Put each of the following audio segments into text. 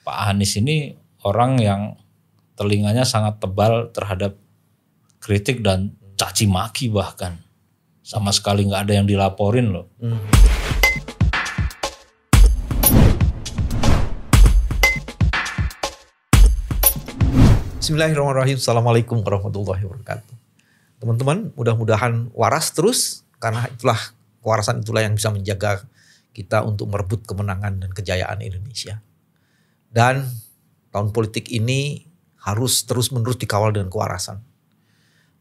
Pak Anies ini orang yang telinganya sangat tebal terhadap kritik dan caci maki bahkan. Sama sekali nggak ada yang dilaporin loh. Bismillahirrahmanirrahim. Assalamualaikum warahmatullahi wabarakatuh. Teman-teman, mudah-mudahan waras terus, karena kewarasan itulah yang bisa menjaga kita untuk merebut kemenangan dan kejayaan Indonesia. Dan tahun politik ini harus terus-menerus dikawal dengan kewarasan.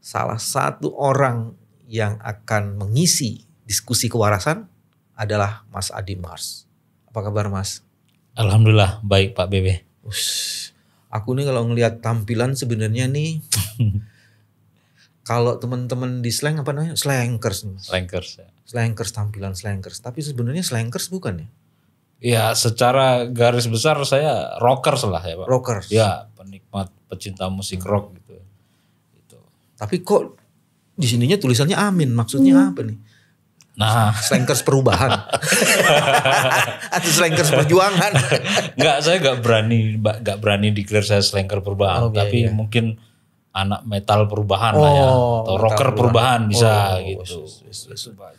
Salah satu orang yang akan mengisi diskusi kewarasan adalah Mas Adi Mars. Apa kabar, Mas? Alhamdulillah baik Pak Bebe. Aku nih kalau ngelihat tampilan sebenarnya nih kalau teman-teman di slang apa namanya? Slankers. Slankers ya. Slankers, tampilan slankers. Tapi sebenarnya slankers bukan ya? Ya secara garis besar saya rockers lah ya Pak. Rockers. Ya penikmat pecinta musik rock gitu. Tapi kok di sininya tulisannya Amin, maksudnya apa nih? Nah, Slankers perubahan atau slankers perjuangan? Enggak, saya nggak berani declare saya slanker perubahan, tapi iya. mungkin anak metal perubahan lah ya, atau rocker perubahan bisa gitu.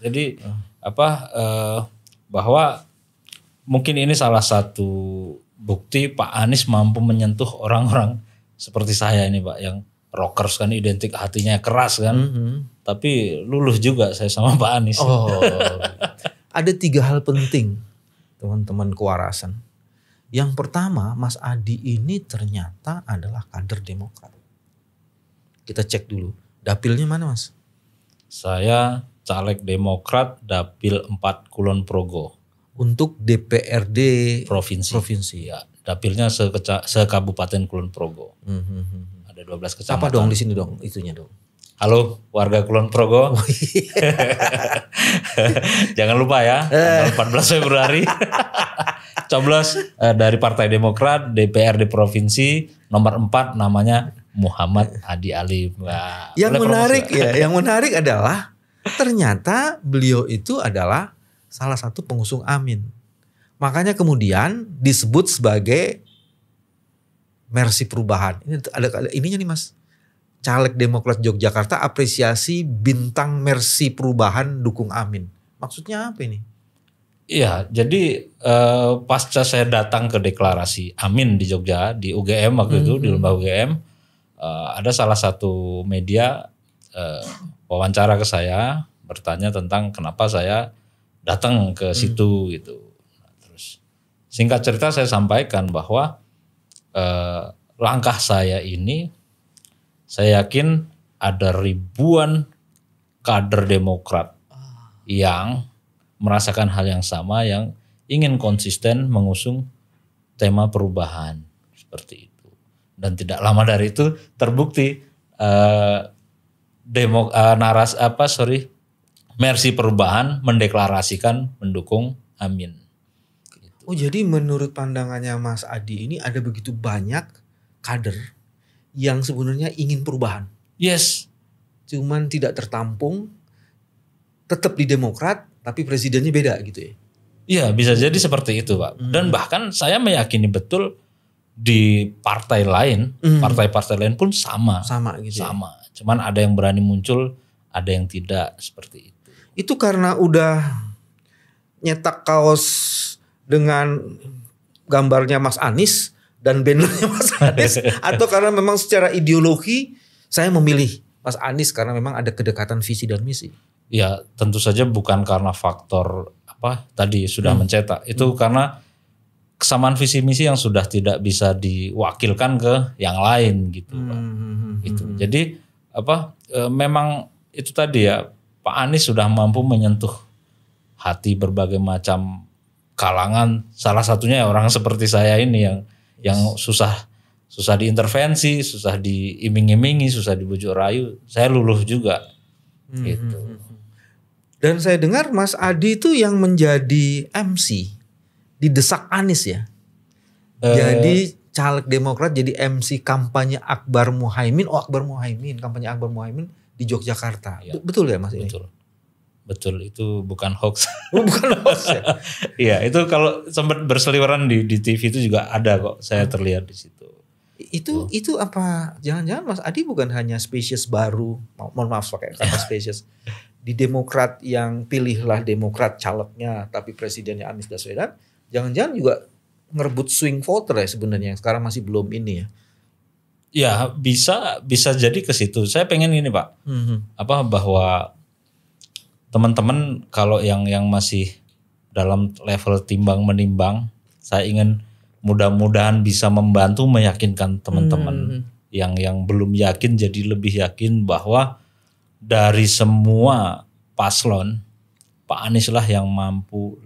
Jadi bahwa mungkin ini salah satu bukti Pak Anies mampu menyentuh orang-orang seperti saya ini Pak, yang rockers kan identik hatinya keras kan, tapi luluh juga saya sama Pak Anies. Ada 3 hal penting teman-teman kewarasan. Yang pertama, Mas Adi ini ternyata adalah kader Demokrat. Kita cek dulu, dapilnya mana Mas? Saya caleg Demokrat dapil 4 Kulon Progo. Untuk DPRD provinsi. Ya, dapilnya sekabupaten Kulon Progo. Ada 12 kecamatan. Apa dong di sini dong, itunya dong. Halo warga Kulon Progo. Jangan lupa ya, tanggal 14 Februari. Coblos dari Partai Demokrat, DPRD Provinsi, nomor 4 namanya Muhammad Adi Alim. Wah, yang menarik adalah ternyata beliau itu adalah salah satu pengusung Amin. Makanya kemudian disebut sebagai Mercy Perubahan. Ini ada ininya nih Mas. Caleg Demokrat Yogyakarta apresiasi bintang Mercy Perubahan dukung Amin. Maksudnya apa ini? Iya, jadi pasca saya datang ke deklarasi Amin di Jogja, di UGM waktu itu, di Lembah UGM, ada salah satu media wawancara ke saya, bertanya tentang kenapa saya datang ke situ gitu. Nah, terus singkat cerita saya sampaikan bahwa langkah saya ini, saya yakin ada ribuan kader Demokrat yang merasakan hal yang sama, yang ingin konsisten mengusung tema perubahan seperti itu. Dan tidak lama dari itu terbukti Mercy Perubahan mendeklarasikan mendukung Amin. Gitu. Oh, jadi menurut pandangannya Mas Adi ini ada begitu banyak kader yang sebenarnya ingin perubahan. Yes. Cuman tidak tertampung, tetap di Demokrat, tapi presidennya beda gitu ya? Iya, bisa jadi seperti itu Pak. Dan bahkan saya meyakini betul di partai lain, partai-partai lain pun sama. Sama gitu. Sama. Cuman ada yang berani muncul, ada yang tidak, seperti itu. Itu karena udah nyetak kaos dengan gambarnya Mas Anies dan bannernya Mas Anies, atau karena memang secara ideologi saya memilih Mas Anies karena memang ada kedekatan visi dan misi? Ya tentu saja bukan karena faktor tadi sudah mencetak. Itu karena kesamaan visi misi yang sudah tidak bisa diwakilkan ke yang lain gitu Pak. Itu. Jadi memang itu tadi ya, Pak Anies sudah mampu menyentuh hati berbagai macam kalangan. Salah satunya orang seperti saya ini yang susah diintervensi, susah diiming-imingi, susah dibujuk rayu. Saya luluh juga. Gitu. Dan saya dengar Mas Adi itu yang menjadi MC didesak Anies ya. Jadi caleg Demokrat jadi MC kampanye Akbar Muhaimin. Kampanye Akbar Muhaimin di Yogyakarta. Ya. Betul ya Mas ini? betul itu bukan hoax. Bukan hoax ya. Iya, itu kalau sempat berseliweran di TV itu juga ada kok, saya terlihat di situ. Itu apa? Jangan-jangan Mas Adi bukan hanya spesies baru, mohon maaf pakai kata spesies di Demokrat yang pilihlah Demokrat calegnya, tapi presidennya Anies Baswedan, jangan-jangan juga ngerebut swing voter ya sebenarnya yang sekarang masih belum ini ya. Ya bisa jadi ke situ. Saya pengen ini Pak, bahwa teman-teman kalau yang masih dalam level timbang menimbang, saya ingin mudah-mudahan bisa membantu meyakinkan teman-teman yang belum yakin jadi lebih yakin bahwa dari semua paslon Pak Anies lah yang mampu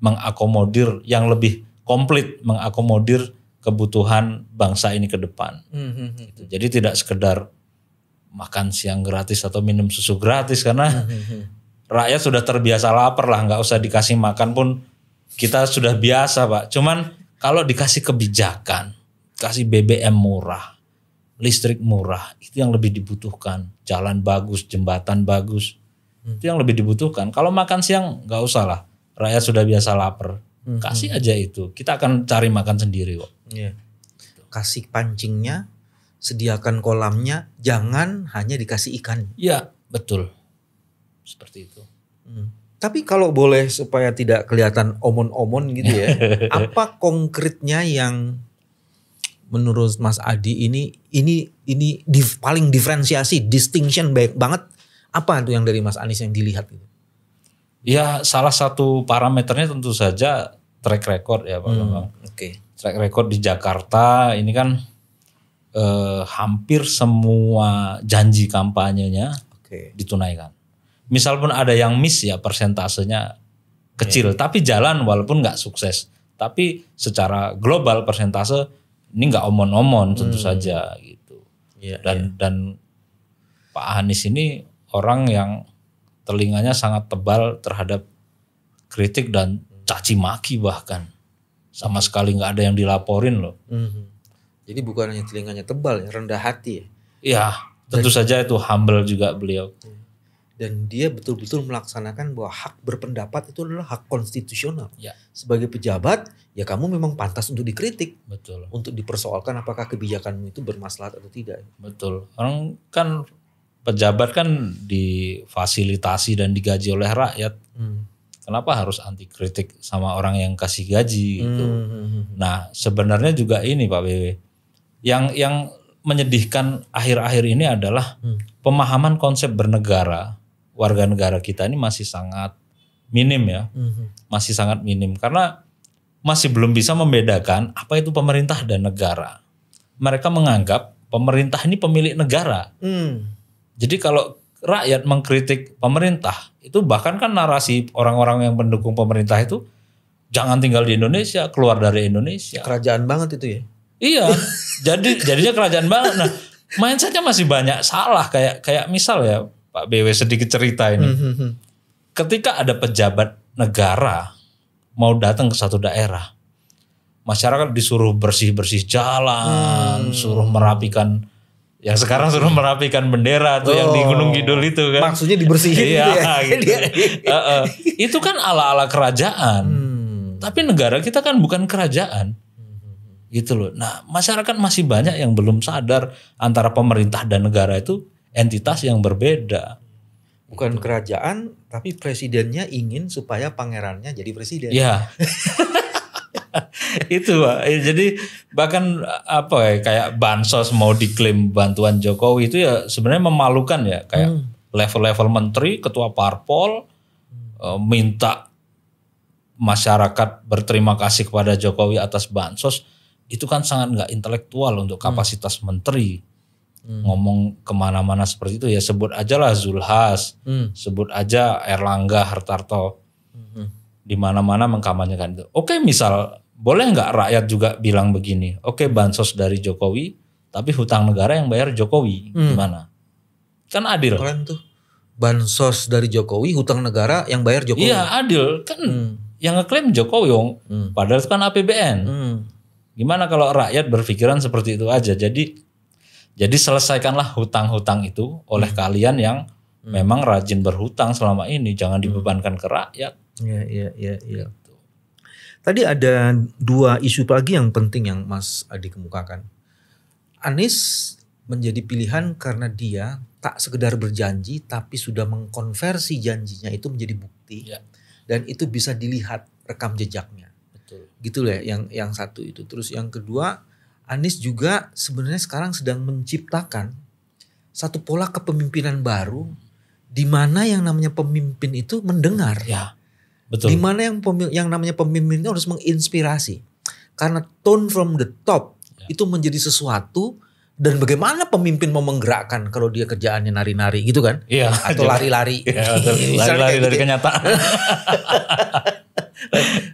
mengakomodir yang lebih komplit mengakomodir kebutuhan bangsa ini ke depan. Gitu. Jadi tidak sekedar makan siang gratis atau minum susu gratis karena rakyat sudah terbiasa lapar lah, nggak usah dikasih makan pun kita sudah biasa Pak. Cuman kalau dikasih kebijakan, kasih BBM murah, listrik murah, itu yang lebih dibutuhkan. Jalan bagus, jembatan bagus, itu yang lebih dibutuhkan. Kalau makan siang nggak usah lah, rakyat sudah biasa lapar. Kasih aja itu, kita akan cari makan sendiri kok. Yeah. Kasih pancingnya, sediakan kolamnya, jangan hanya dikasih ikan. Iya, betul. Seperti itu. Tapi kalau boleh supaya tidak kelihatan omon-omon gitu ya, apa konkretnya yang menurut Mas Adi ini paling diferensiasi, distinction baik banget, apa tuh yang dari Mas Anies yang dilihat gitu? Ya salah satu parameternya tentu saja track record ya Pak Bambang. Oke. Track record di Jakarta ini kan hampir semua janji kampanyenya ditunaikan. Misal pun ada yang miss ya persentasenya kecil, tapi jalan walaupun nggak sukses. Tapi secara global persentase ini nggak omon-omon tentu saja gitu. Dan Pak Anies ini orang yang telinganya sangat tebal terhadap kritik dan caci maki bahkan. Sama sekali nggak ada yang dilaporin loh. Jadi bukan hanya telinganya tebal ya, rendah hati ya. Iya, tentu saja itu humble juga beliau. Dan dia betul-betul melaksanakan bahwa hak berpendapat itu adalah hak konstitusional. Ya. Sebagai pejabat, ya kamu memang pantas untuk dikritik. Betul. Untuk dipersoalkan apakah kebijakanmu itu bermaslahat atau tidak. Betul. Orang kan pejabat kan difasilitasi dan digaji oleh rakyat. Kenapa harus anti kritik sama orang yang kasih gaji gitu. Nah sebenarnya juga ini Pak BW. Yang menyedihkan akhir-akhir ini adalah pemahaman konsep bernegara. Warga negara kita ini masih sangat minim ya. Masih sangat minim. Karena masih belum bisa membedakan apa itu pemerintah dan negara. Mereka menganggap pemerintah ini pemilik negara. Jadi kalau rakyat mengkritik pemerintah, itu bahkan kan narasi orang-orang yang mendukung pemerintah itu jangan tinggal di Indonesia, keluar dari Indonesia. Kerajaan banget itu ya. Iya, jadinya kerajaan banget. Nah, mindsetnya masih banyak salah kayak misal ya Pak BW sedikit cerita ini. Ketika ada pejabat negara mau datang ke satu daerah, masyarakat disuruh bersih-bersih jalan, suruh merapikan. Yang sekarang suruh merapikan bendera tuh yang di Gunung Kidul itu kan. Maksudnya dibersihin iya, gitu ya. Itu kan ala-ala kerajaan. Tapi negara kita kan bukan kerajaan. Gitu loh. Nah masyarakat masih banyak yang belum sadar antara pemerintah dan negara itu entitas yang berbeda. Bukan kerajaan, tapi presidennya ingin supaya pangerannya jadi presiden. Iya. Itu Pak. Jadi bahkan apa ya kayak bansos mau diklaim bantuan Jokowi itu ya sebenarnya memalukan ya kayak level-level menteri, ketua parpol minta masyarakat berterima kasih kepada Jokowi atas bansos itu kan sangat nggak intelektual untuk kapasitas menteri. Ngomong kemana-mana seperti itu ya sebut aja lah Zulhas, sebut aja Erlangga Hartarto di mana-mana mengkampanyekan itu. Oke misal boleh nggak rakyat juga bilang begini, oke bansos dari Jokowi, tapi hutang negara yang bayar Jokowi, gimana? Kan adil. Keren tuh, bansos dari Jokowi, hutang negara yang bayar Jokowi. Iya adil, kan yang ngeklaim Jokowi, padahal itu kan APBN. Gimana kalau rakyat berpikiran seperti itu aja? Jadi selesaikanlah hutang-hutang itu oleh kalian yang memang rajin berhutang selama ini, jangan dibebankan ke rakyat. Iya. Tadi ada 2 isu lagi yang penting yang Mas Adi kemukakan. Anies menjadi pilihan karena dia tak sekedar berjanji tapi sudah mengkonversi janjinya itu menjadi bukti. Ya. Dan itu bisa dilihat rekam jejaknya. Betul. Gitu lah yang satu itu. Terus yang kedua, Anies juga sebenarnya sekarang sedang menciptakan satu pola kepemimpinan baru di mana yang namanya pemimpin itu mendengar. Ya. Betul. Di mana yang namanya pemimpin itu harus menginspirasi. Karena tone from the top itu menjadi sesuatu, dan bagaimana pemimpin mau menggerakkan kalau dia kerjaannya nari-nari gitu kan? Iya. Atau lari-lari. Iya, lari-lari dari kenyataan.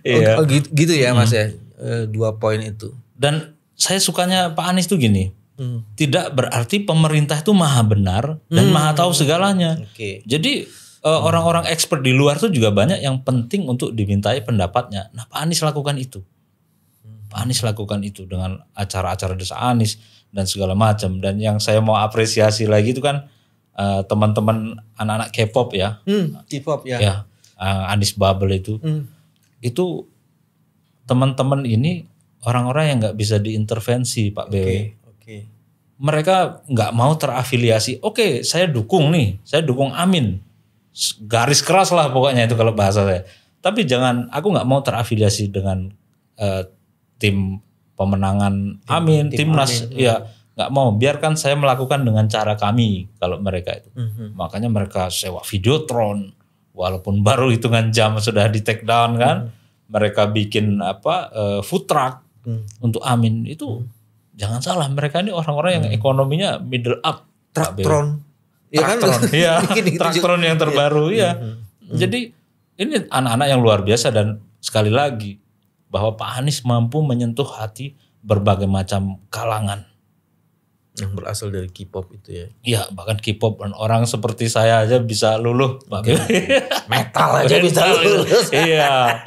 Iya. Gitu ya Mas ya. 2 poin itu. Dan saya sukanya Pak Anies tuh gini. Tidak berarti pemerintah itu maha benar dan maha tahu segalanya. Oke. Jadi orang-orang expert di luar tuh juga banyak yang penting untuk dimintai pendapatnya. Nah, Pak Anies lakukan itu. Pak Anies lakukan itu dengan acara-acara Desa Anies dan segala macam. Dan yang saya mau apresiasi lagi itu kan teman-teman anak-anak K-pop ya. K-pop ya. Ya, Anies Bubble itu. Itu teman-teman ini orang-orang yang nggak bisa diintervensi Pak BW. Oke. Mereka nggak mau terafiliasi. Oke, saya dukung nih. Saya dukung Amin. Garis keras lah pokoknya itu kalau bahasa saya. Tapi jangan, aku nggak mau terafiliasi dengan tim pemenangan Amin, timnas. Ya nggak mau. Biarkan saya melakukan dengan cara kami kalau mereka itu. Makanya mereka sewa videotron, walaupun baru hitungan jam sudah di take down kan. Mereka bikin food truck untuk Amin itu. Jangan salah, mereka ini orang-orang yang ekonominya middle up. Traktron. Traktron, ya, Traktron yang terbaru, ya. Jadi ini anak-anak yang luar biasa, dan sekali lagi bahwa Pak Anies mampu menyentuh hati berbagai macam kalangan. Yang berasal dari K-pop itu ya. Iya, bahkan K-pop, dan orang seperti saya aja bisa luluh. Metal aja bisa luluh. Iya.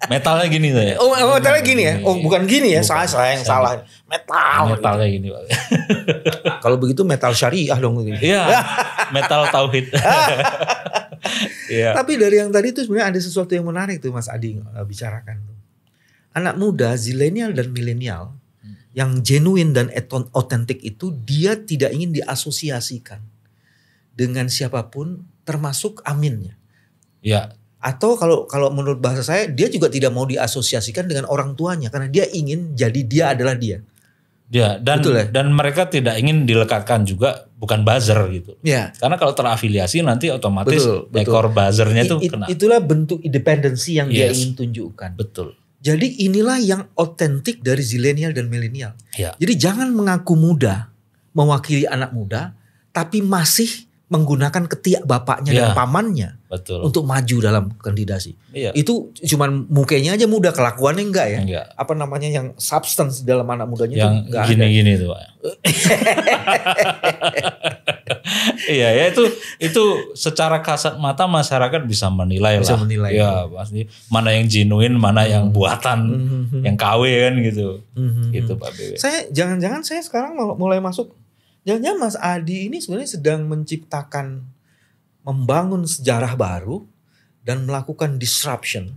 Metalnya gini saya. Oh, metalnya gini ya? Oh, bukan gini ya? Saya yang salah. Metalnya gini, Pak. Kalau begitu metal syariah dong. Iya, metal tauhid. Iya. Tapi dari yang tadi itu sebenarnya ada sesuatu yang menarik tuh Mas Adi bicarakan. Anak muda, zilenial dan milenial yang genuine dan otentik itu dia tidak ingin diasosiasikan dengan siapapun termasuk aminnya. Iya. Atau kalau menurut bahasa saya, dia juga tidak mau diasosiasikan dengan orang tuanya karena dia ingin jadi dia adalah dia. Ya, dan mereka tidak ingin dilekatkan juga, bukan buzzer gitu. Ya. Karena kalau terafiliasi nanti otomatis ekor buzzernya itu kena. Itulah bentuk independensi yang dia ingin tunjukkan. Betul. Jadi inilah yang otentik dari zilenial dan milenial. Ya. Jadi jangan mengaku muda, mewakili anak muda, tapi masih menggunakan ketiak bapaknya dan pamannya. Betul. Untuk maju dalam kandidasi. Iya. Itu cuman mukanya aja muda, kelakuannya enggak ya. Enggak. Apa namanya yang substance dalam anak mudanya yang itu enggak gini-gini tuh Pak. Iya ya, itu secara kasat mata masyarakat bisa menilai bisa lah. Menilai. Ya pasti mana yang genuine, mana yang buatan, yang KW kan gitu. Gitu Pak BW. Jangan-jangan saya sekarang mulai masuk. Jangan-jangan Mas Adi ini sebenarnya sedang menciptakan, membangun sejarah baru dan melakukan disruption,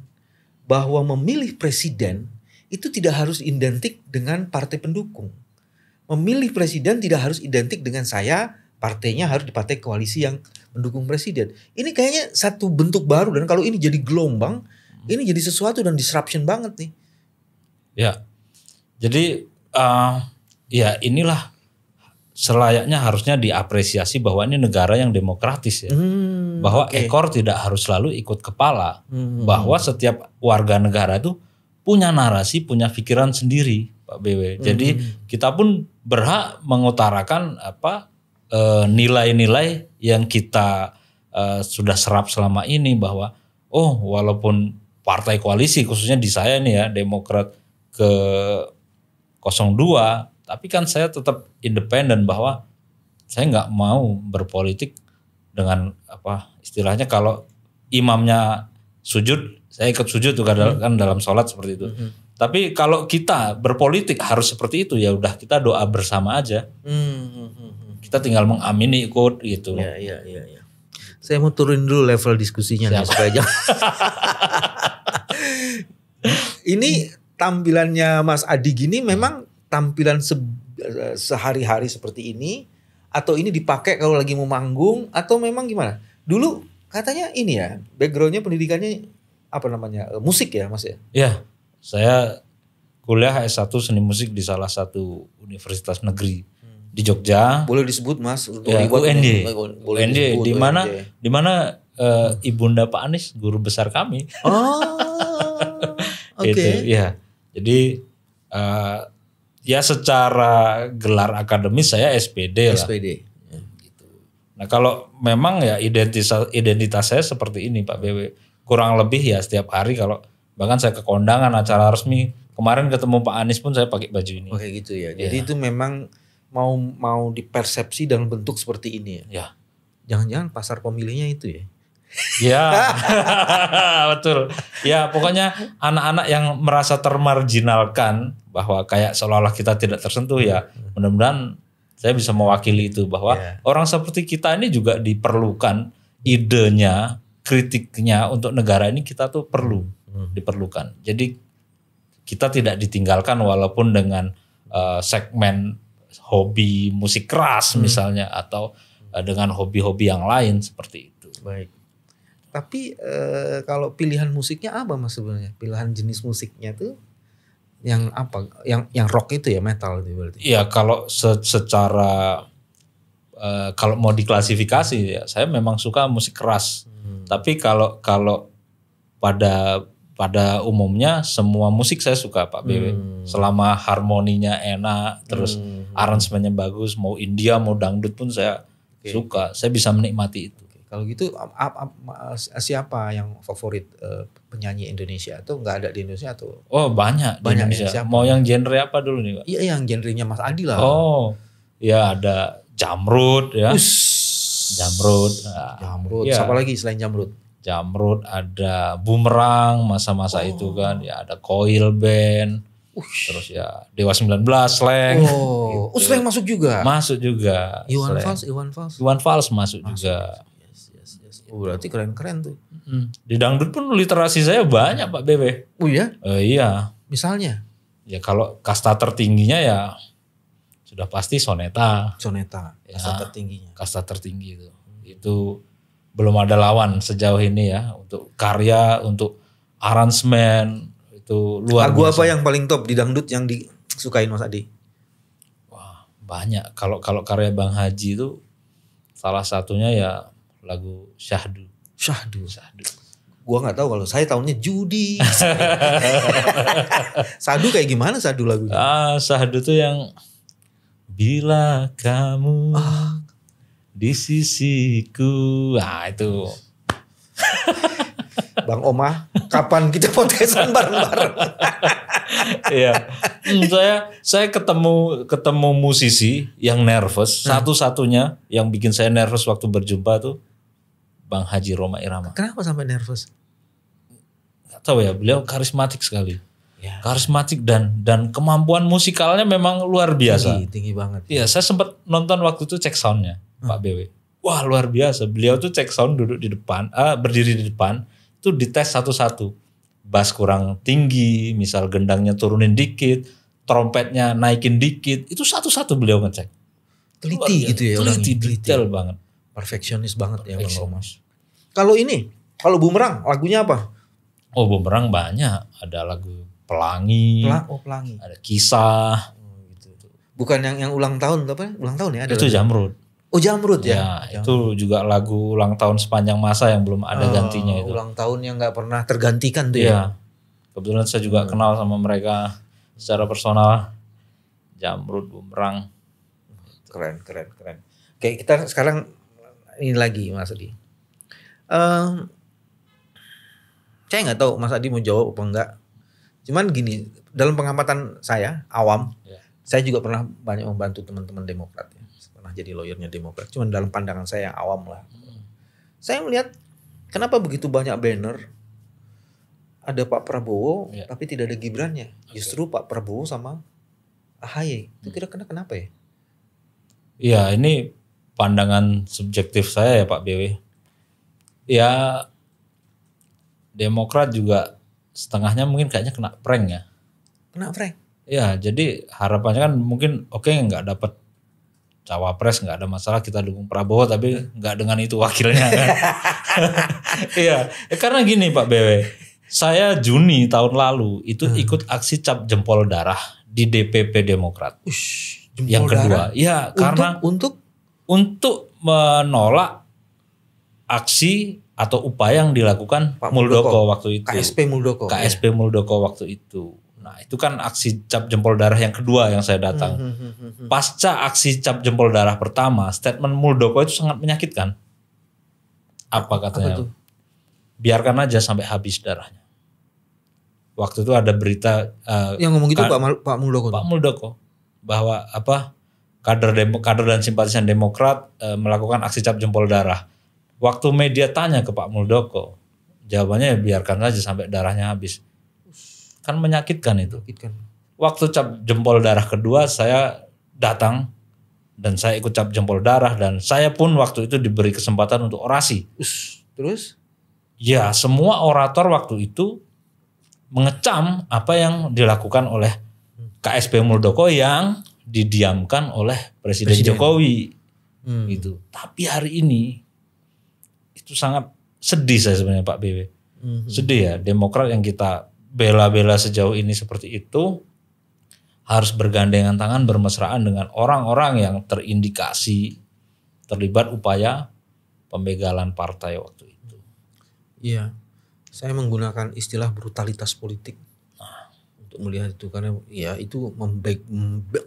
bahwa memilih presiden itu tidak harus identik dengan partai pendukung. Memilih presiden tidak harus identik dengan saya, partainya harus di partai koalisi yang mendukung presiden. Ini kayaknya satu bentuk baru, dan kalau ini jadi gelombang, ini jadi sesuatu dan disruption banget nih. Ya, jadi ya inilah selayaknya harusnya diapresiasi bahwa ini negara yang demokratis ya. Bahwa ekor tidak harus selalu ikut kepala. Bahwa setiap warga negara itu punya narasi, punya pikiran sendiri Pak BW. Jadi kita pun berhak mengutarakan nilai-nilai yang kita sudah serap selama ini, bahwa walaupun partai koalisi khususnya di saya nih ya, Demokrat ke 02, tapi kan saya tetap independen, bahwa saya nggak mau berpolitik dengan istilahnya kalau imamnya sujud, saya ikut sujud juga kan dalam sholat seperti itu. Tapi kalau kita berpolitik harus seperti itu, ya udah kita doa bersama aja. Kita tinggal mengamini ikut gitu. Iya. Saya mau turun dulu level diskusinya nih supaya jangan. Ini tampilannya Mas Adi gini memang tampilan sehari-hari seperti ini, atau ini dipakai kalau lagi mau manggung, atau memang gimana? Dulu katanya ini ya, backgroundnya pendidikannya apa namanya, musik ya Mas ya? Iya, saya kuliah S1 seni musik di salah satu universitas negeri di Jogja. Boleh disebut Mas? Untuk Ya, UNJ. Boleh UNJ disebut, di mana ibunda Pak Anies guru besar kami. Oh, oke. Gitu, ya. Jadi ya secara gelar akademis saya SPD lah. SPD. Gitu. Nah kalau memang ya identitas saya seperti ini Pak BW. Kurang lebih ya setiap hari kalau bahkan saya ke kondangan acara resmi. Kemarin ketemu Pak Anies pun saya pakai baju ini. Oke gitu ya. Jadi itu memang mau dipersepsi dalam bentuk seperti ini ya. Ya. Jangan-jangan pasar pemilihnya itu ya. Ya, betul. Ya pokoknya anak-anak yang merasa termarginalkan bahwa kayak seolah-olah kita tidak tersentuh ya. Mudah-mudahan saya bisa mewakili itu bahwa orang seperti kita ini juga diperlukan idenya, kritiknya untuk negara ini kita tuh perlu diperlukan. Jadi kita tidak ditinggalkan walaupun dengan segmen hobi musik keras misalnya atau dengan hobi-hobi yang lain seperti itu. Baik. Tapi kalau pilihan musiknya apa Mas sebenarnya? Pilihan jenis musiknya tuh yang apa? Yang rock itu ya, metal itu berarti. Iya, kalau secara kalau mau diklasifikasi ya saya memang suka musik keras. Tapi kalau pada umumnya semua musik saya suka Pak BW. Selama harmoninya enak, terus aransemennya bagus, mau India mau dangdut pun saya suka. Saya bisa menikmati itu. Kalau gitu siapa yang favorit penyanyi Indonesia, atau nggak ada di Indonesia atau? Oh banyak di Indonesia. Ya, mau yang genre apa dulu nih Pak? Iya yang genrenya Mas Adi lah. Oh ya ada Jamrud ya. Jamrud. Jamrud. Ya. Siapa lagi selain Jamrud? Jamrud ada Bumerang masa-masa itu kan. Ya ada Coil Band. Terus ya Dewa 19 Slang. Oh, gitu. Slang masuk juga? Masuk juga. Iwan Fals masuk juga. Yes. Oh, berarti keren-keren tuh. Di dangdut pun literasi saya banyak Pak Bebe. Oh iya? Iya. Misalnya? Ya kalau kasta tertingginya ya sudah pasti soneta. Kasta tertingginya. Kasta tertinggi itu. Itu belum ada lawan sejauh ini ya. Untuk karya, untuk aransemen itu luar lagu biasa. Apa yang paling top di dangdut yang disukain Mas Adi? Wah banyak. Kalau karya Bang Haji itu salah satunya ya lagu Syahdu. Gua nggak tahu, kalau saya tahunya judi. Sadu kayak gimana Sadu lagunya? Syahdu tuh yang bila kamu di sisiku. Itu. Bang Omah, kapan kita podcastan bareng-bareng? Iya. Saya ketemu musisi yang nervous. Satu-satunya yang bikin saya nervous waktu berjumpa tuh Bang Haji Roma Irama. Kenapa sampai nervous? Gak tahu ya, beliau karismatik sekali. Ya. Karismatik dan kemampuan musikalnya memang luar biasa. Tinggi banget. Iya, saya sempat nonton waktu itu cek soundnya Pak BW. Wah luar biasa. Beliau tuh cek sound duduk di depan, berdiri di depan, itu dites satu-satu. Bass kurang tinggi, misal gendangnya turunin dikit, trompetnya naikin dikit, itu satu-satu beliau ngecek. Teliti gitu ya orangnya. Teliti, detail banget. Perfeksionis banget ya Bang Roma. Kalau Bumerang lagunya apa? Oh Bumerang banyak, ada lagu Pelangi, Pelangi. Ada Kisah. Gitu. Bukan yang ulang tahun apa? Ulang tahun ya? Ada itu Jamrud. Oh Jamrud ya? Ya itu juga lagu ulang tahun sepanjang masa yang belum ada gantinya itu. Ulang tahun yang gak pernah tergantikan tuh ya? Kebetulan saya juga kenal sama mereka secara personal. Jamrud, Bumerang. Keren. Oke, kita sekarang ini lagi Mas Adi. Saya nggak tahu Mas Adi mau jawab apa enggak. Cuman gini, dalam pengamatan saya awam, saya juga pernah banyak membantu teman-teman Demokrat. Ya. Pernah jadi lawyernya Demokrat. Cuman dalam pandangan saya yang awam lah. Saya melihat kenapa begitu banyak banner ada Pak Prabowo tapi tidak ada Gibrannya. Justru Pak Prabowo sama AHY. Itu kira-kira kenapa ya? Iya, ini pandangan subjektif saya ya Pak BW. Ya Demokrat juga setengahnya mungkin kayaknya kena prank ya. Kena prank. Ya jadi harapannya kan mungkin oke nggak dapat cawapres, nggak ada masalah, kita dukung Prabowo tapi nggak dengan itu wakilnya kan. Iya, karena gini Pak BW, saya Juni tahun lalu itu ikut aksi cap jempol darah di DPP Demokrat. Jempol Yang kedua, darah. ya karena untuk menolak aksi atau upaya yang dilakukan Pak Muldoko waktu itu. KSP Muldoko. KSP Muldoko waktu itu. Nah itu kan aksi cap jempol darah yang kedua yang saya datang. Pasca aksi cap jempol darah pertama, statement Muldoko itu sangat menyakitkan. Apa katanya? Apa tuh? Biarkan aja sampai habis darahnya. Waktu itu ada berita yang ngomong gitu Pak Muldoko. Pak Muldoko bahwa kader dan simpatisan Demokrat melakukan aksi cap jempol darah. Waktu media tanya ke Pak Muldoko, jawabannya ya biarkan saja sampai darahnya habis. Kan menyakitkan itu. Waktu cap jempol darah kedua saya datang dan saya ikut cap jempol darah dan saya pun waktu itu diberi kesempatan untuk orasi. Terus? Ya semua orator waktu itu mengecam apa yang dilakukan oleh KSP Muldoko yang didiamkan oleh Presiden Jokowi. Gitu. Tapi hari ini itu sangat sedih saya sebenarnya Pak BW. Sedih ya, Demokrat yang kita bela-bela sejauh ini seperti itu harus bergandengan tangan bermesraan dengan orang-orang yang terindikasi terlibat upaya pembegalan partai waktu itu. Iya, saya menggunakan istilah brutalitas politik untuk melihat itu karena ya itu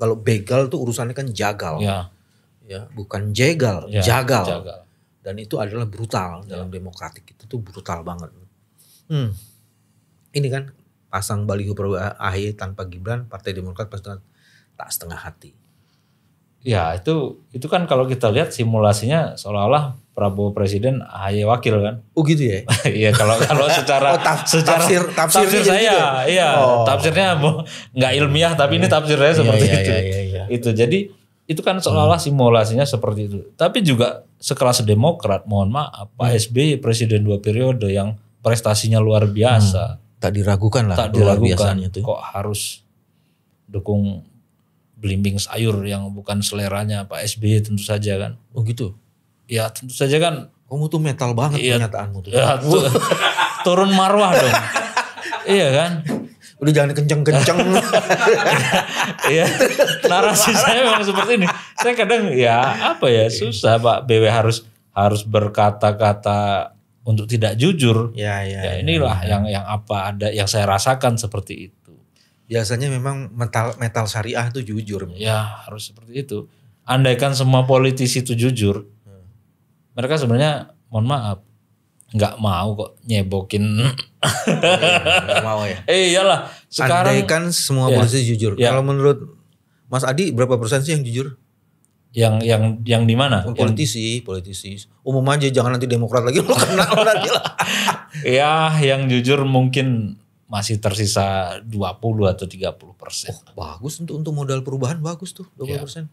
kalau begal tuh urusannya kan jagal, ya bukan jegal, jagal. Dan itu adalah brutal dalam demokratik, itu tuh brutal banget. Ini kan pasang baliho Prabowo AHY tanpa Gibran, Partai Demokrat pasti tak setengah hati. Ya itu kan kalau kita lihat simulasinya seolah-olah Prabowo presiden, AHY wakil kan? Oh gitu ya? Iya kalau secara tafsir saya, gitu? Iya tafsirnya nggak ilmiah tapi ini tafsirnya seperti itu. Itu jadi itu kan seolah-olah simulasinya seperti itu. Tapi juga sekelas Demokrat, mohon maaf, Pak SBY presiden 2 periode yang prestasinya luar biasa. Tak diragukan lah. Tak diragukan. Kok harus dukung belimbing sayur yang bukan seleranya Pak SBY tentu saja kan. Oh gitu? Ya tentu saja kan. Kamu tuh metal banget pernyataanmu tuh. Ya, turun marwah dong. Iya kan. Udah jangan kenceng-kenceng. Iya, narasi saya memang seperti ini. Saya kadang susah Pak BW harus berkata-kata untuk tidak jujur. Ya inilah yang apa ada yang saya rasakan seperti itu. Biasanya memang metal syariah itu jujur. Ya harus seperti itu. Andaikan semua politisi itu jujur, mereka sebenarnya mohon maaf nggak mau kok nyebokin. Nggak mau ya. Iyalah. Sekarang andaikan semua politisi jujur. Kalau menurut Mas Adi berapa persen sih yang jujur? Yang di mana? Politisi. Umum aja, jangan nanti Demokrat lagi lo kenal nanti lah. Ya, yang jujur mungkin masih tersisa 20 atau 30%. Oh, bagus untuk modal perubahan bagus tuh 20%.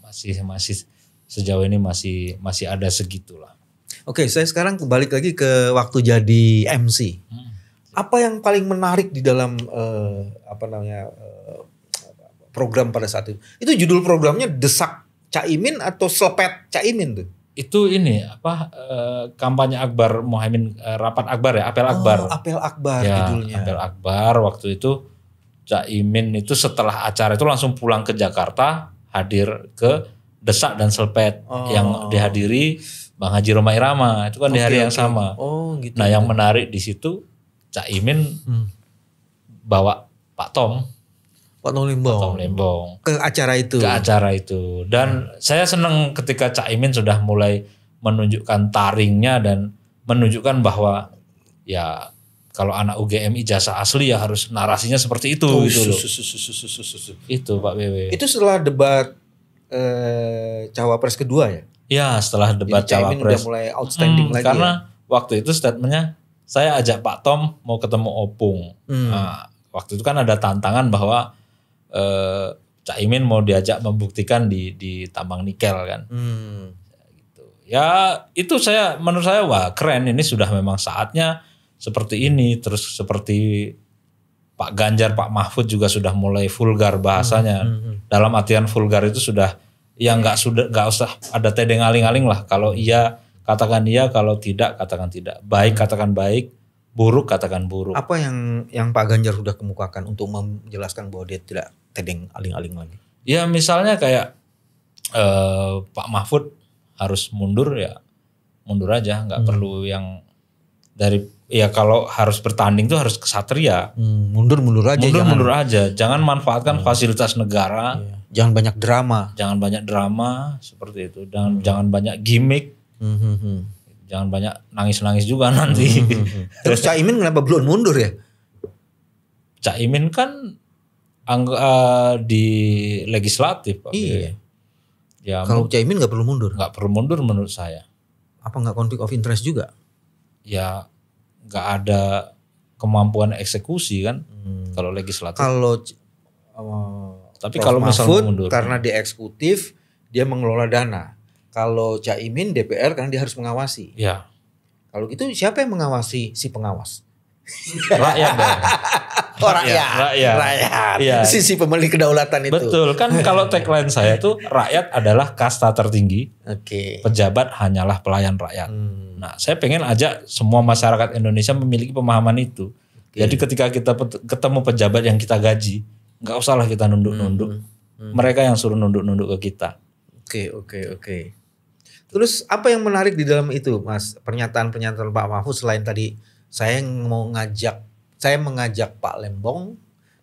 Masih sejauh ini masih ada segitulah. Oke, saya sekarang balik lagi ke waktu jadi MC. Apa yang paling menarik di dalam program pada saat itu? Itu judul programnya Desak Caimin atau Selepet Caimin tuh? Itu ini kampanye Akbar Mohaimin, rapat Akbar ya, apel Akbar. Apel Akbar ya, judulnya. Apel Akbar waktu itu Caimin itu setelah acara itu langsung pulang ke Jakarta, hadir ke Desak dan Selepet yang dihadiri Bang Haji Rhoma Irama. Itu kan di hari yang sama. Oh, gitu. Nah, yang menarik di situ Caimin bawa Pak Tom Lembong ke acara itu. Dan saya senang ketika Caimin sudah mulai menunjukkan taringnya dan menunjukkan bahwa ya kalau anak UGM ijazah asli ya harus narasinya seperti itu gitu loh. Itu Pak BW. Itu setelah debat cawapres kedua ya? Ya, setelah debat cawapres. Udah mulai outstanding lagi. Karena waktu itu statementnya saya ajak Pak Tom mau ketemu Opung. Nah, waktu itu kan ada tantangan bahwa Caimin mau diajak membuktikan di tambang nikel kan. Gitu. Ya itu menurut saya wah keren, ini sudah memang saatnya seperti ini. Terus seperti Pak Ganjar, Pak Mahfud juga sudah mulai vulgar bahasanya. Dalam artian vulgar itu sudah ya nggak usah ada tedeng aling-aling lah. Kalau iya katakan iya, kalau tidak katakan tidak. Baik katakan baik, buruk katakan buruk. Apa yang Pak Ganjar sudah kemukakan untuk menjelaskan bahwa dia tidak tedeng aling-aling lagi? Ya misalnya kayak Pak Mahfud harus mundur ya mundur aja, nggak perlu yang dari ya kalau harus bertanding tuh harus kesatria. Mundur aja. Mundur aja, jangan manfaatkan fasilitas negara. Jangan banyak drama. Jangan banyak drama seperti itu. Jangan banyak gimmick. Jangan banyak nangis-nangis juga nanti. Terus Caimin kenapa belum mundur ya? Caimin kan di legislatif. Iya. Ya, kalau Caimin nggak perlu mundur? Nggak perlu mundur menurut saya. Apa nggak konflik of interest juga? Ya nggak ada kemampuan eksekusi kan kalau legislatif. Kalau tapi kalau misalnya mundur karena dia eksekutif, dia mengelola dana. Kalau Caimin DPR karena dia harus mengawasi. Ya. Kalau gitu siapa yang mengawasi si pengawas? Rakyat dong. Rakyat. Ya. Sisi pemilik kedaulatan itu. Betul kan, kalau tagline saya tuh rakyat adalah kasta tertinggi. Pejabat hanyalah pelayan rakyat. Nah, saya pengen ajak semua masyarakat Indonesia memiliki pemahaman itu. Jadi ketika kita ketemu pejabat yang kita gaji, nggak usahlah kita nunduk-nunduk. Mereka yang suruh nunduk-nunduk ke kita. Oke. Terus apa yang menarik di dalam itu, Mas? Pernyataan Pak Mahfud selain tadi saya mengajak Pak Lembong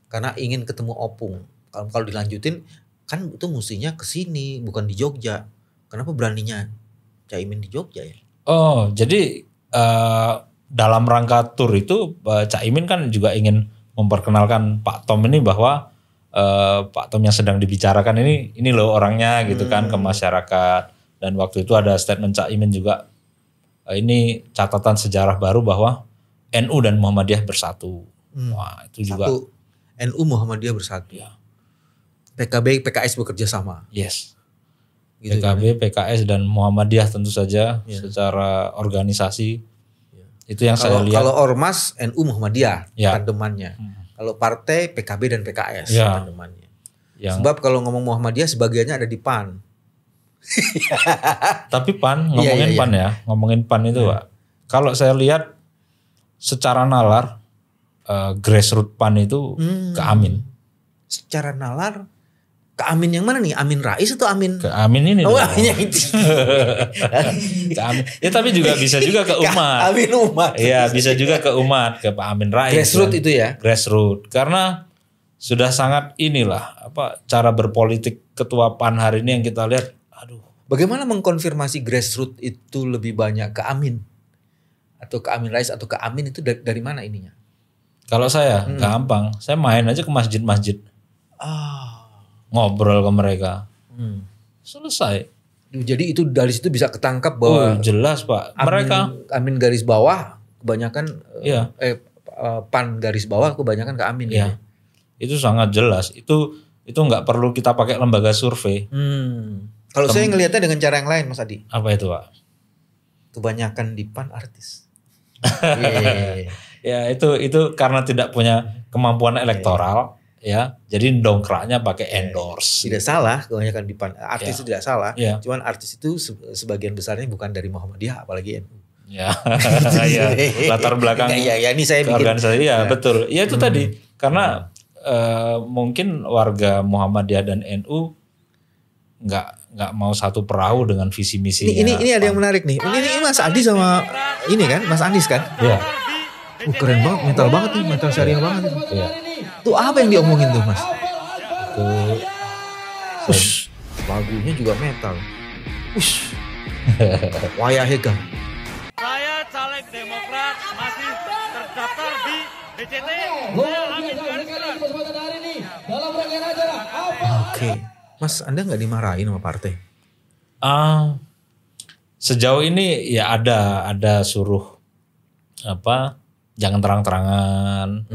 karena ingin ketemu Opung. Kalau dilanjutin kan itu mestinya ke sini bukan di Jogja. Kenapa beraninya Caimin di Jogja ya? Oh, jadi dalam rangka tur itu Caimin kan juga ingin memperkenalkan Pak Tom ini bahwa Pak Tom yang sedang dibicarakan ini loh orangnya gitu kan ke masyarakat. Dan waktu itu ada statement Caimin juga, ini catatan sejarah baru bahwa NU dan Muhammadiyah bersatu. Wah, itu juga. NU Muhammadiyah bersatu. Ya. PKB, PKS bekerja sama. Yes. Gitu PKB, PKS dan Muhammadiyah tentu saja secara organisasi. Itu yang saya lihat. Kalau Ormas NU Muhammadiyah tandemannya. Kalau partai PKB dan PKS tandemannya. Sebab kalau ngomong Muhammadiyah sebagiannya ada di PAN. Tapi PAN ngomongin PAN itu Pak. Kalau saya lihat secara nalar grassroots PAN itu ke Amin. Secara nalar ke Amin yang mana nih? Amin Rais atau Amin? Ke Amin ini. Oh, ke Amin. Ya tapi juga bisa juga ke umat. Amin umat. Iya, bisa juga ke umat, ke Pak Amin Rais. Grassroots itu ya. Grassroots. Karena sudah sangat cara berpolitik ketua PAN hari ini yang kita lihat. Aduh. Bagaimana mengkonfirmasi grassroots itu lebih banyak ke Amin? Atau ke Amin Rais atau ke Amin itu dari mana ininya? Kalau saya gampang, saya main aja ke masjid-masjid. Ngobrol ke mereka. Selesai. Jadi itu dari situ bisa ketangkap bahwa jelas Pak. Amin garis bawah kebanyakan PAN garis bawah kebanyakan ke Amin ya. Itu sangat jelas. Itu nggak perlu kita pakai lembaga survei. Kalau saya ngelihatnya dengan cara yang lain Mas Adi. Apa itu Pak? Kebanyakan di PAN artis. Ya itu karena tidak punya kemampuan elektoral ya. Jadi dongkraknya pakai endorse. Tidak salah kebanyakan di PAN artis itu tidak salah. Cuman artis itu sebagian besarnya bukan dari Muhammadiyah apalagi NU. Ya. Latar belakang. Ini saya bikin. Organisasi betul. Ya itu tadi karena mungkin warga Muhammadiyah dan NU nggak mau satu perahu dengan visi misinya. Ini ada yang menarik nih. Ini Mas Adi sama ini kan Mas Anies kan? Iya. Keren banget, metal banget nih, metal syariah banget. Iya. Tuh apa yang diomongin tuh Mas? Tuh. Lagunya juga metal. Wayah Hega. Saya caleg Demokrat masih terdaftar di DCT. Oke. Mas, Anda nggak dimarahin sama partai? Sejauh ini ya ada suruh jangan terang-terangan.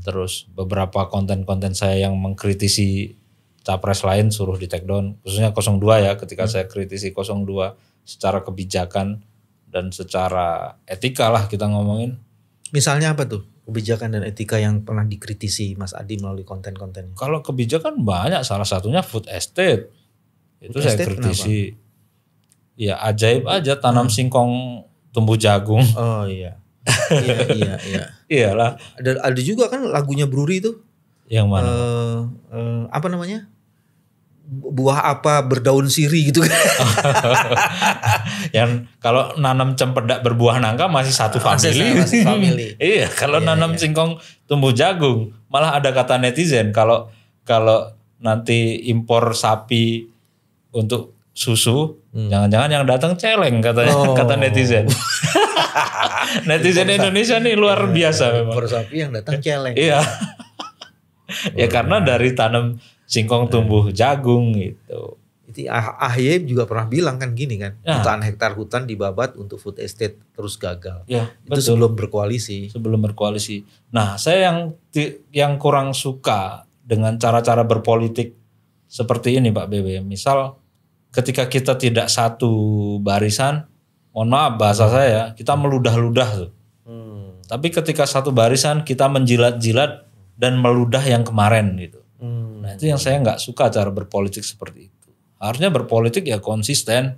Terus beberapa konten-konten saya yang mengkritisi capres lain suruh di take down, khususnya 02 ya. Ketika saya kritisi 02 secara kebijakan dan secara etika lah kita ngomongin. Misalnya apa tuh kebijakan dan etika yang pernah dikritisi Mas Adi melalui konten-kontennya? Kalau kebijakan banyak, salah satunya food estate. Itu Food saya estate kritisi. Ya ajaib aja tanam singkong tumbuh jagung. Oh iya. Iya. Iyalah. Ada juga kan lagunya Bruri itu. Yang mana? Apa namanya? Buah apa berdaun siri gitu kan. Yang kalau nanam cempedak berbuah nangka masih satu family. Masih family. Iya, kalau nanam singkong tumbuh jagung, malah ada kata netizen kalau nanti impor sapi untuk susu, jangan-jangan yang datang celeng katanya, kata netizen. Netizen Indonesia nih luar biasa memang. Impor sapi yang datang celeng. Iya. Ya karena dari tanam singkong tumbuh jagung gitu. Itu AHY juga pernah bilang kan gini kan, jutaan hektar hutan dibabat untuk food estate terus gagal. Ya, itu betul. sebelum berkoalisi. Nah, saya yang kurang suka dengan cara-cara berpolitik seperti ini Pak BB. Misal ketika kita tidak satu barisan, mohon maaf bahasa saya, kita meludah-ludah tuh. Tapi ketika satu barisan kita menjilat-jilat dan meludah yang kemarin gitu. Nah itu yang saya nggak suka cara berpolitik seperti itu. Harusnya berpolitik ya konsisten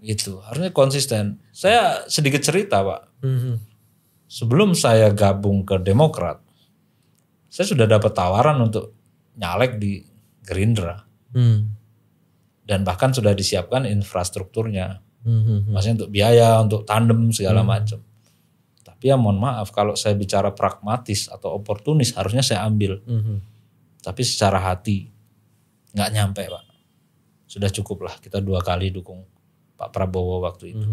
gitu. Harusnya konsisten. Saya sedikit cerita Pak. Sebelum saya gabung ke Demokrat, saya sudah dapat tawaran untuk nyalek di Gerindra. Dan bahkan sudah disiapkan infrastrukturnya. Maksudnya untuk biaya, untuk tandem segala macam. Tapi ya mohon maaf kalau saya bicara pragmatis atau oportunis harusnya saya ambil. Tapi secara hati nggak nyampe Pak. Sudah cukup lah kita 2 kali dukung Pak Prabowo waktu itu.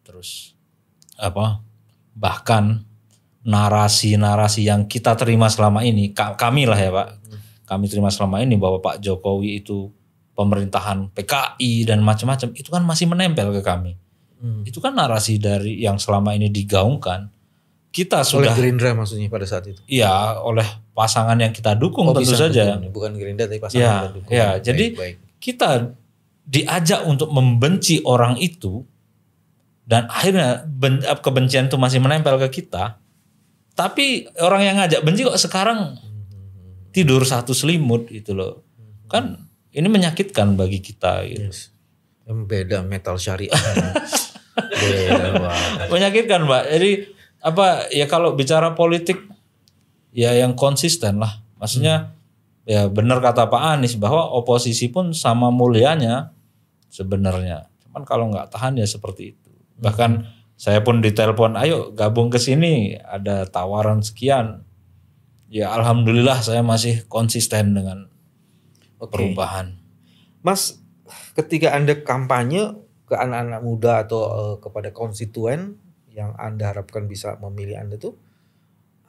Terus bahkan narasi-narasi yang kita terima selama ini, kami lah ya Pak, kami terima selama ini bahwa Pak Jokowi itu pemerintahan PKI dan macam-macam, itu kan masih menempel ke kami. Itu kan narasi dari yang selama ini digaungkan. Kita sudah oleh Gerindra maksudnya pada saat itu. Iya, oleh pasangan yang kita dukung tentu saja. Bukan Gerindra tapi pasangan yang kita dukung. Ya, jadi kita diajak untuk membenci orang itu dan akhirnya kebencian itu masih menempel ke kita. Tapi orang yang ngajak benci kok sekarang tidur satu selimut gitu loh. Kan ini menyakitkan bagi kita gitu. Yes. Beda metal syariah. Menyakitkan Mbak. Jadi ya kalau bicara politik ya yang konsisten lah. Maksudnya ya benar kata Pak Anies bahwa oposisi pun sama mulianya sebenarnya. Cuman kalau nggak tahan ya seperti itu. Bahkan saya pun ditelepon, ayo gabung ke sini, ada tawaran sekian. Ya alhamdulillah saya masih konsisten dengan perubahan. Mas, ketika Anda kampanye ke anak-anak muda atau kepada konstituen yang Anda harapkan bisa memilih Anda tuh,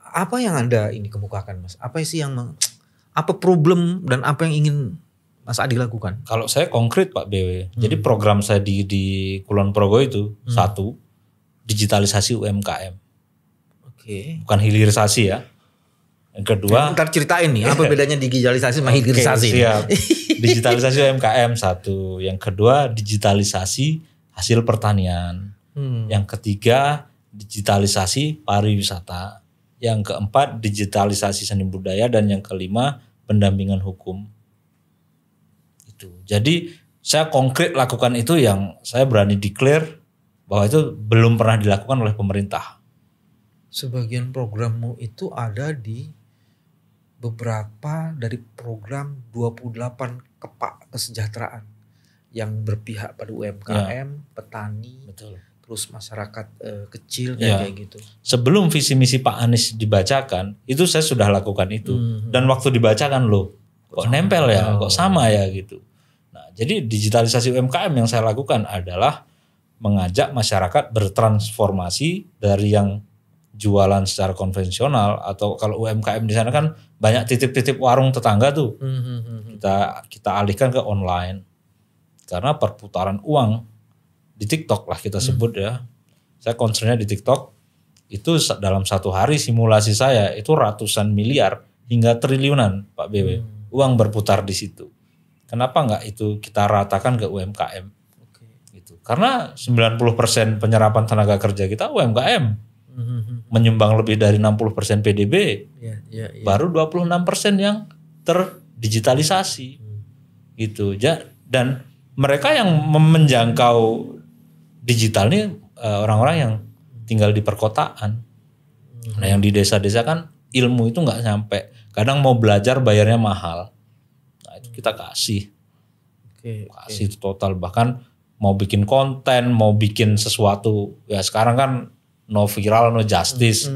apa yang Anda ini kemukakan Mas? Apa sih apa problem dan apa yang ingin Mas Adi lakukan? Kalau saya konkret Pak BW, jadi program saya di Kulon Progo itu satu, digitalisasi UMKM. Oke. Bukan hilirisasi ya. Yang kedua, ntar ceritain nih apa bedanya digitalisasi sama hilirisasi. Siap. Digitalisasi UMKM satu. Yang kedua, digitalisasi hasil pertanian. Yang ketiga, digitalisasi pariwisata. Yang keempat, digitalisasi seni budaya. Dan yang kelima, pendampingan hukum. Itu. Jadi saya konkret lakukan itu yang saya berani declare bahwa itu belum pernah dilakukan oleh pemerintah. Sebagian programmu itu ada di beberapa dari program 28 kepak kesejahteraan yang berpihak pada UMKM, petani, betul. Terus masyarakat kecil kayak gitu. Sebelum visi misi Pak Anies dibacakan, itu saya sudah lakukan itu. Dan waktu dibacakan loh, kok nempel ya, kok sama ya gitu. Nah, jadi digitalisasi UMKM yang saya lakukan adalah mengajak masyarakat bertransformasi dari yang jualan secara konvensional atau kalau UMKM di sana kan banyak titip-titip warung tetangga tuh. Kita alihkan ke online. Karena perputaran uang di TikTok lah kita sebut ya. Saya concernnya di TikTok itu dalam satu hari simulasi saya itu ratusan miliar hingga triliunan Pak BW. Uang berputar di situ. Kenapa enggak itu kita ratakan ke UMKM? Gitu. Karena 90% penyerapan tenaga kerja kita UMKM. Menyumbang lebih dari 60% PDB. Baru 26% yang terdigitalisasi. Gitu. Dan mereka yang menjangkau digital ini orang-orang yang tinggal di perkotaan. Nah, yang di desa-desa kan ilmu itu nggak sampai. Kadang mau belajar bayarnya mahal. Nah, itu kita kasih. Kasih total. Bahkan mau bikin konten, mau bikin sesuatu. Ya sekarang kan no viral, no justice.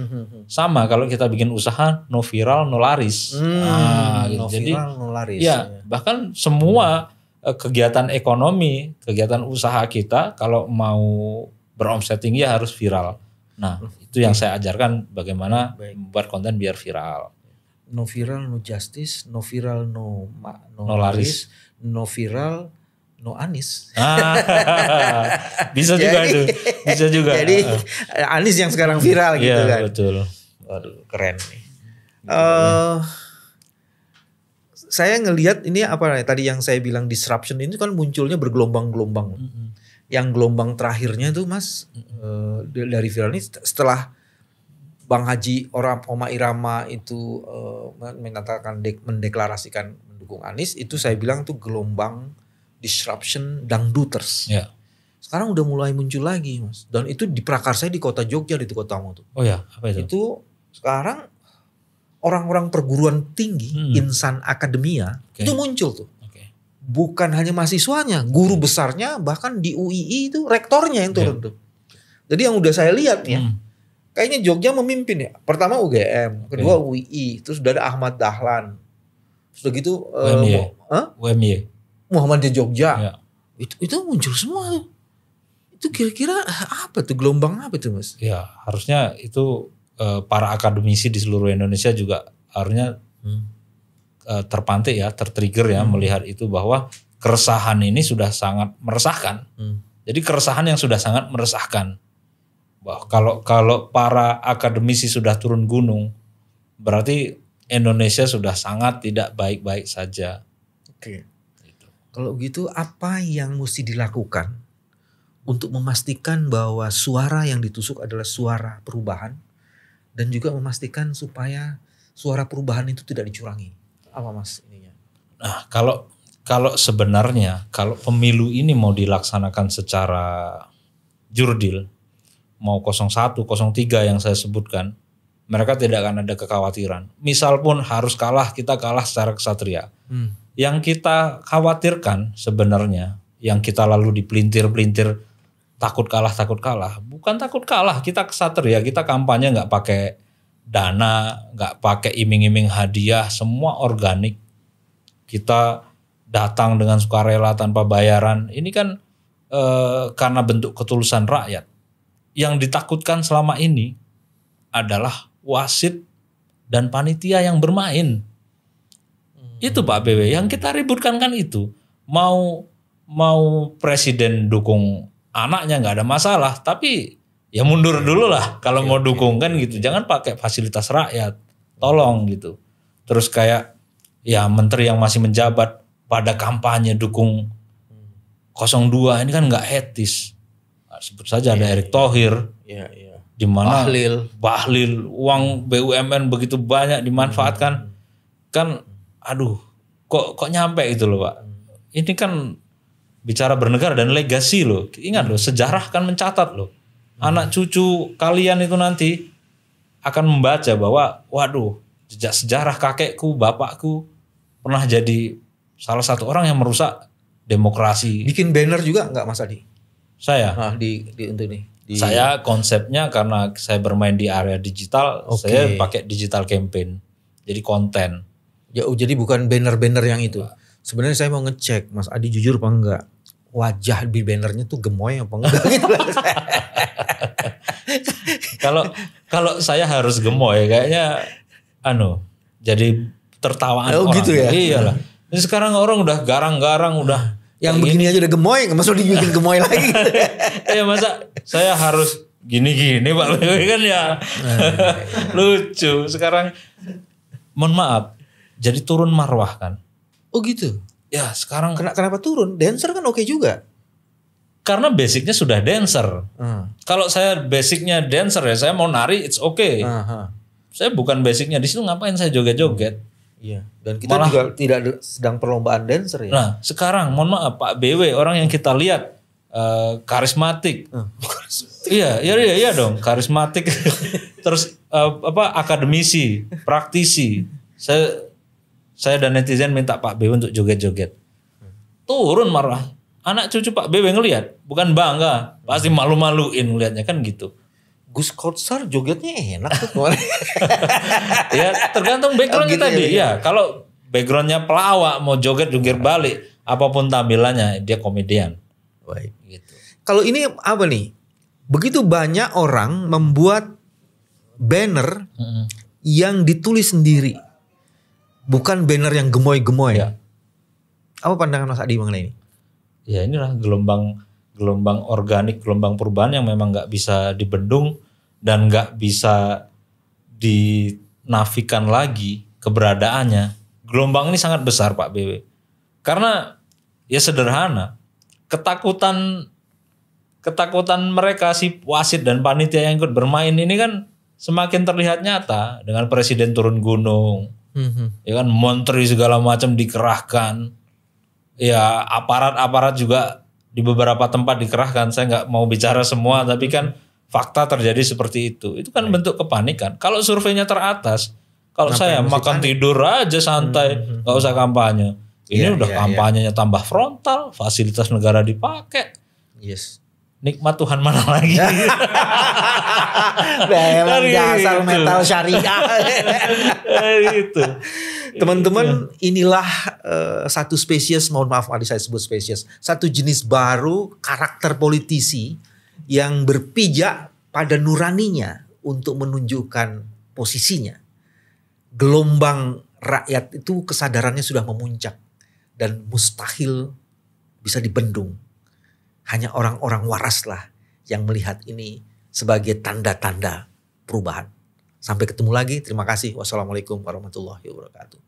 Sama kalau kita bikin usaha, no viral, no laris. Nah, gitu. No Jadi viral, no laris. Ya, bahkan semua kegiatan ekonomi, kegiatan usaha kita kalau mau beromset tinggi ya harus viral. Nah, itu yang saya ajarkan bagaimana membuat konten biar viral. No viral, no justice, no viral, no laris, no viral, no Anies. Bisa juga itu. Bisa juga. Jadi Anies yang sekarang viral gitu ya, kan. Betul. Waduh, keren nih. Saya ngelihat ini tadi yang saya bilang disruption ini kan munculnya bergelombang-gelombang. Yang gelombang terakhirnya tuh Mas dari viral ini setelah Bang Haji Oma Irama itu menyatakan mendeklarasikan mendukung Anies, itu saya bilang tuh gelombang disruption dangduters. Ya. Sekarang udah mulai muncul lagi Mas. Dan itu diprakarsai di kota Jogja, di kotamu tuh. Oh ya, apa itu? Itu sekarang orang-orang perguruan tinggi, insan akademia, itu muncul tuh. Bukan hanya mahasiswanya, guru besarnya, bahkan di UII itu rektornya yang turun tuh. Jadi yang udah saya lihat ya, kayaknya Jogja memimpin ya. Pertama UGM, kedua UII, terus udah ada Ahmad Dahlan. Sudah gitu UMY. Muhammadiyah Jogja. Ya. Itu muncul semua tuh. Itu kira-kira apa tuh, gelombang apa tuh Mas? Ya, harusnya itu para akademisi di seluruh Indonesia juga harusnya terpantik ya, tertrigger ya melihat itu bahwa keresahan ini sudah sangat meresahkan. Jadi keresahan yang sudah sangat meresahkan. Bahwa kalau para akademisi sudah turun gunung, berarti Indonesia sudah sangat tidak baik-baik saja. Oke. Kalau gitu apa yang mesti dilakukan untuk memastikan bahwa suara yang ditusuk adalah suara perubahan dan juga memastikan supaya suara perubahan itu tidak dicurangi? Apa Mas ininya? Nah, kalau sebenarnya kalau pemilu ini mau dilaksanakan secara jurdil, mau 01, 03 yang saya sebutkan, mereka tidak akan ada kekhawatiran. Misal pun harus kalah, kita kalah secara kesatria. Yang kita khawatirkan sebenarnya, yang kita lalu dipelintir-pelintir takut kalah, bukan takut kalah, kita kesatria, kita kampanye nggak pakai dana, nggak pakai iming-iming hadiah, semua organik. Kita datang dengan sukarela tanpa bayaran. Ini kan karena bentuk ketulusan rakyat. Yang ditakutkan selama ini adalah wasit dan panitia yang bermain. Itu Pak BW, yang kita ributkan kan itu. Mau presiden dukung anaknya nggak ada masalah, tapi ya mundur dulu lah kalau mau dukung kan gitu. Jangan pakai fasilitas rakyat, tolong gitu. Terus kayak ya menteri yang masih menjabat pada kampanye dukung 02 ini kan nggak etis. Sebut saja ada Erick Thohir, di mana Bahlil, uang BUMN begitu banyak dimanfaatkan, kan aduh kok nyampe itu loh Pak. Ini kan bicara bernegara dan legasi loh. Ingat loh, sejarah kan mencatat loh. Anak cucu kalian itu nanti akan membaca bahwa waduh, jejak sejarah kakekku, bapakku pernah jadi salah satu orang yang merusak demokrasi. Bikin banner juga nggak Mas Adi? Saya untuk nih. Saya konsepnya karena saya bermain di area digital, saya pakai digital campaign. Jadi konten. Ya, jadi bukan banner-banner yang itu. Sebenarnya saya mau ngecek Mas Adi jujur apa enggak. Wajah di bannernya tuh gemoy apa enggak gitu. Kalau saya harus gemoy kayaknya jadi tertawaan orang. Gitu ya. Iyalah. Ini sekarang orang udah garang-garang udah yang begini aja udah gemoy, enggak masuk dibikin gemoy lagi. Ya masa saya harus gini-gini Pak kan ya. Lucu. Sekarang mohon maaf, jadi turun marwah kan. Oh gitu. Ya sekarang. Kenapa turun? Dancer kan oke juga. karena basicnya sudah dancer. Kalau saya basicnya dancer ya saya mau nari it's okay. Saya bukan basicnya di situ, ngapain saya joget-joget? Iya. Dan kita juga tidak sedang perlombaan dancer ya. Nah sekarang mohon maaf Pak BW, orang yang kita lihat karismatik. Iya dong, karismatik. Terus akademisi, praktisi. Saya dan netizen minta Pak BW untuk joget-joget. Turun marah. Anak cucu Pak BW ngelihat, bukan bangga, pasti malu-maluin ngelihatnya kan gitu. Gus Kotsar jogetnya enak tuh. Ya tergantung backgroundnya gitu tadi. ya. Kalau backgroundnya pelawak mau joget jungkir balik, apapun tampilannya dia komedian. Baik. Gitu. Kalau ini apa nih? Begitu banyak orang membuat banner yang ditulis sendiri, bukan banner yang gemoy-gemoy. Ya. Apa pandangan Mas Adi mengenai ini? Ya inilah gelombang organik, gelombang perubahan yang memang nggak bisa dibendung dan nggak bisa dinafikan lagi keberadaannya. Gelombang ini sangat besar Pak BW. Karena ya sederhana, ketakutan mereka si wasit dan panitia yang ikut bermain ini kan semakin terlihat nyata dengan presiden turun gunung, ya kan menteri segala macam dikerahkan, ya aparat juga di beberapa tempat dikerahkan. Saya nggak mau bicara semua, tapi kan fakta terjadi seperti itu. Itu kan bentuk kepanikan. Kalau surveinya teratas, kalau saya makan tidur aja santai, nggak usah kampanye. Ini udah kampanyenya tambah frontal, fasilitas negara dipakai. Yes. Nikmat Tuhan mana lagi? Memang dasar metal syariah. Gitu. Teman-teman, inilah satu spesies, mohon maaf tadi saya sebut spesies, satu jenis baru karakter politisi yang berpijak pada nuraninya untuk menunjukkan posisinya. Gelombang rakyat itu kesadarannya sudah memuncak dan mustahil bisa dibendung. Hanya orang-orang waraslah yang melihat ini sebagai tanda-tanda perubahan. Sampai ketemu lagi. Terima kasih. Wassalamualaikum warahmatullahi wabarakatuh.